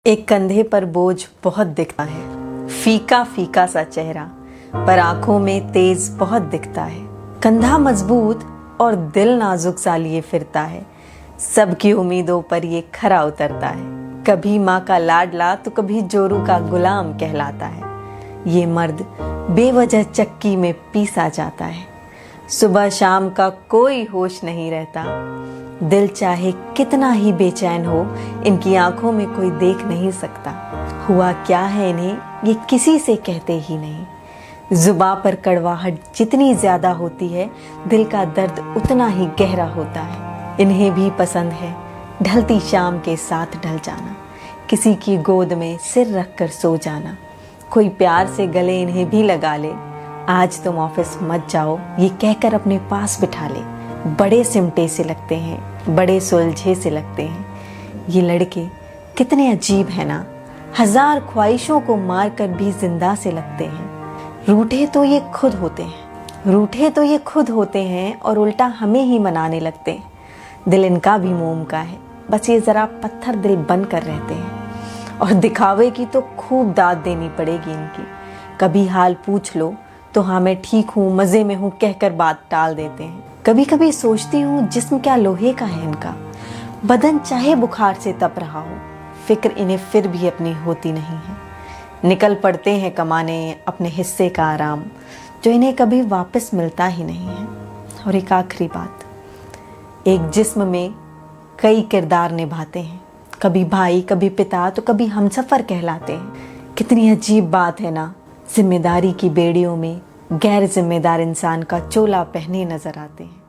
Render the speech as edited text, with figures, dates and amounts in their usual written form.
एक कंधे पर बोझ बहुत दिखता है, फीका फीका सा चेहरा, पर आंखों में तेज बहुत दिखता है। कंधा मजबूत और दिल नाजुक सा लिए फिरता है, सबकी उम्मीदों पर ये खरा उतरता है। कभी माँ का लाडला तो कभी जोरू का गुलाम कहलाता है। ये मर्द बेवजह चक्की में पीसा जाता है, सुबह शाम का कोई होश नहीं रहता। दिल चाहे कितना ही बेचैन हो, इनकी आंखों में कोई देख नहीं सकता। हुआ क्या है इन्हें ये किसी से कहते ही नहीं। जुबां पर कड़वाहट जितनी ज्यादा होती है, दिल का दर्द उतना ही गहरा होता है। इन्हें भी पसंद है ढलती शाम के साथ ढल जाना, किसी की गोद में सिर रखकर सो जाना। कोई प्यार से गले इन्हें भी लगा ले, आज तुम ऑफिस मत जाओ ये कहकर अपने पास बिठा ले। बड़े सिमटे से लगते हैं, बड़े सुलझे से लगते हैं। ये लड़के कितने अजीब हैं ना, हजार ख्वाहिशों को मार कर भी जिंदा से लगते हैं। रूठे तो ये खुद होते हैं और उल्टा हमें ही मनाने लगते हैं। दिल इनका भी मोम का है, बस ये जरा पत्थर दिल बन कर रहते हैं। और दिखावे की तो खूब दाद देनी पड़ेगी इनकी। कभी हाल पूछ लो तो हाँ मैं ठीक हूँ, मजे में हूँ कहकर बात टाल देते हैं। कभी कभी सोचती हूँ जिस्म क्या लोहे का है इनका, बदन चाहे बुखार से तप रहा हो, फिक्र इन्हें फिर भी अपनी होती नहीं है। निकल पड़ते हैं कमाने अपने हिस्से का आराम, जो इन्हें कभी वापस मिलता ही नहीं है। और एक आखिरी बात, एक जिस्म में कई किरदार निभाते हैं, कभी भाई कभी पिता तो कभी हमसफर कहलाते हैं। कितनी अजीब बात है ना, जिम्मेदारी की बेड़ियों में गैर जिम्मेदार इंसान का चोला पहने नजर आते हैं।